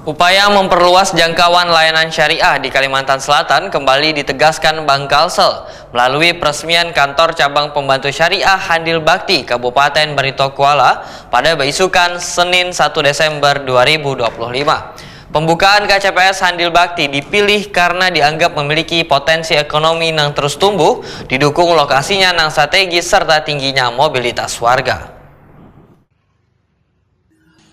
Upaya memperluas jangkauan layanan syariah di Kalimantan Selatan kembali ditegaskan Bank Kalsel melalui peresmian kantor cabang pembantu syariah Handil Bakti Kabupaten Barito Kuala pada beisukan Senin 1 Desember 2025. Pembukaan KCPS Handil Bakti dipilih karena dianggap memiliki potensi ekonomi yang terus tumbuh, didukung lokasinya yang strategis serta tingginya mobilitas warga.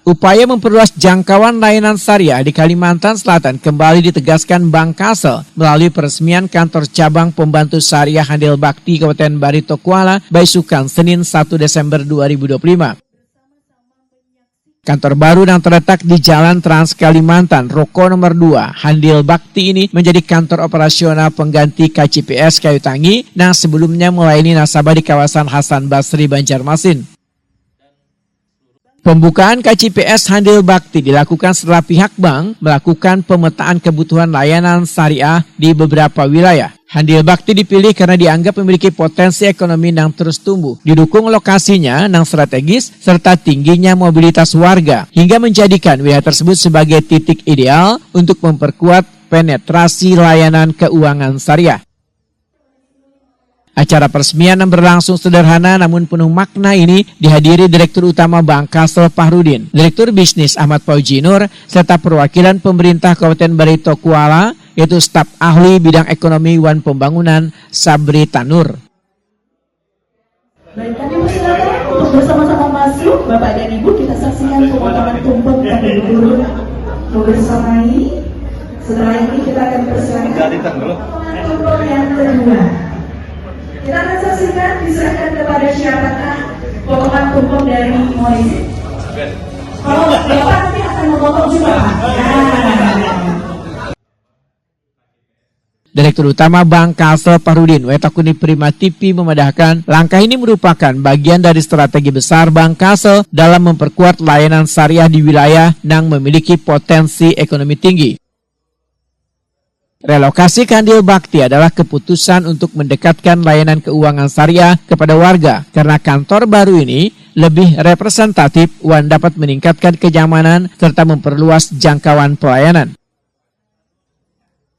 Upaya memperluas jangkauan layanan syariah di Kalimantan Selatan kembali ditegaskan Bank Kalsel melalui peresmian kantor cabang pembantu syariah Handil Bakti Kabupaten Barito Kuala beisukan Senin 1 Desember 2025. Kantor baru yang terletak di Jalan Trans Kalimantan, Roko nomor 2, Handil Bakti ini menjadi kantor operasional pengganti KCPS Kayu Tangi yang sebelumnya melayani nasabah di kawasan Hasan Basri, Banjarmasin. Pembukaan KCPS Handil Bakti dilakukan setelah pihak bank melakukan pemetaan kebutuhan layanan syariah di beberapa wilayah. Handil Bakti dipilih karena dianggap memiliki potensi ekonomi yang terus tumbuh, didukung lokasinya yang strategis serta tingginya mobilitas warga, hingga menjadikan wilayah tersebut sebagai titik ideal untuk memperkuat penetrasi layanan keuangan syariah. Acara peresmian yang berlangsung sederhana namun penuh makna ini dihadiri Direktur Utama Bank Kalsel Fahrudin, Direktur Bisnis Ahmad Faujinur, serta perwakilan pemerintah Kabupaten Barito Kuala, yaitu staf ahli bidang ekonomi wan pembangunan Sabri Tanur. Baik, kami persilakan untuk bersama-sama masuk, Bapak dan Ibu, kita saksikan pemotongan tumpeng kami dulu bersamai. Setelah ini kita akan persilakan pemotongan tumpeng yang kedua. Kita akan saksikan, diserahkan kepada siapakah potongan tumpeng dari Moisin. Kalau Bapak nanti akan memotong juga. Direktur Utama Bank Kalsel Fahrudin Wetakuni Prima TV memadahkan langkah ini merupakan bagian dari strategi besar Bank Kalsel dalam memperkuat layanan syariah di wilayah yang memiliki potensi ekonomi tinggi. Relokasi Handil Bakti adalah keputusan untuk mendekatkan layanan keuangan syariah kepada warga karena kantor baru ini lebih representatif dan dapat meningkatkan kenyamanan serta memperluas jangkauan pelayanan.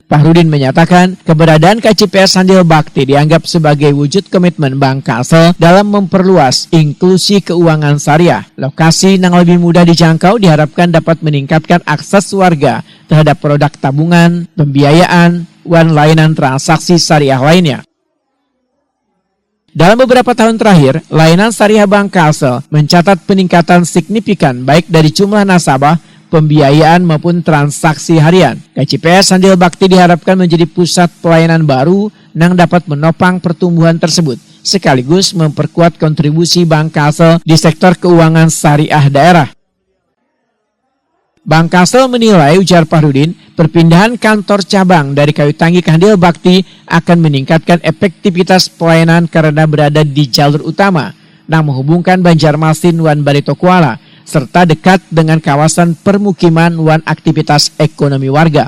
Fahrudin menyatakan keberadaan KCPS Handil Bakti dianggap sebagai wujud komitmen Bank Kalsel dalam memperluas inklusi keuangan syariah. Lokasi yang lebih mudah dijangkau diharapkan dapat meningkatkan akses warga terhadap produk tabungan, pembiayaan, dan layanan transaksi syariah lainnya. Dalam beberapa tahun terakhir, layanan syariah Bank Kalsel mencatat peningkatan signifikan baik dari jumlah nasabah, pembiayaan maupun transaksi harian. KCPS Handil Bakti diharapkan menjadi pusat pelayanan baru yang dapat menopang pertumbuhan tersebut, sekaligus memperkuat kontribusi Bank Kalsel di sektor keuangan syariah daerah. Bank Kalsel menilai, ujar Fahrudin, perpindahan kantor cabang dari Kayu Tangi ke Handil Bakti akan meningkatkan efektivitas pelayanan karena berada di jalur utama yang menghubungkan Banjarmasin dan Barito Kuala, serta dekat dengan kawasan permukiman dan aktivitas ekonomi warga.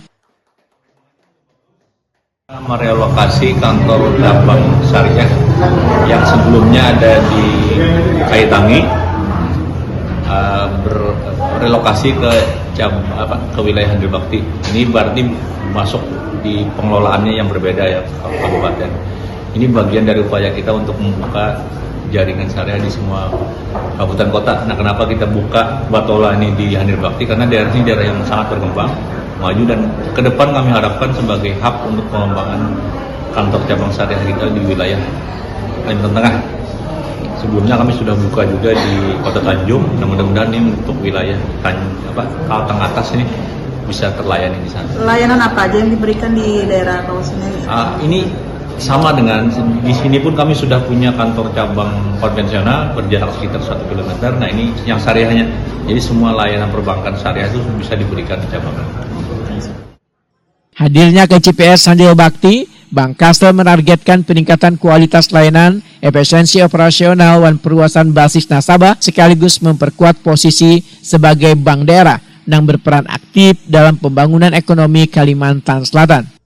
Merelokasi kantor cabang syariah yang sebelumnya ada di Kayu Tangi, berrelokasi ke wilayah Handil Bakti. Ini berarti masuk di pengelolaannya yang berbeda ya, kabupaten. Ini bagian dari upaya kita untuk membuka jaringan syariah di semua kabupaten kota. Nah, kenapa kita buka Batola ini di Handil Bakti? Karena daerah ini daerah yang sangat berkembang, maju, dan ke depan kami harapkan sebagai hub untuk pengembangan kantor cabang syariah kita di wilayah Kalimantan Tengah. Sebelumnya kami sudah buka juga di Kota Tanjung, dan mudah-mudahan ini untuk wilayah Kalteng atas ini bisa terlayani di sana. Layanan apa aja yang diberikan di daerah kawasan ini? Ini sama dengan di sini pun kami sudah punya kantor cabang konvensional berjarak sekitar 1 km. Nah, ini yang syariahnya. Jadi semua layanan perbankan syariah itu bisa diberikan di cabang. Hadirnya KCPS Handil Bakti, Bank Kalsel menargetkan peningkatan kualitas layanan, efisiensi operasional, dan perluasan basis nasabah sekaligus memperkuat posisi sebagai bank daerah yang berperan aktif dalam pembangunan ekonomi Kalimantan Selatan.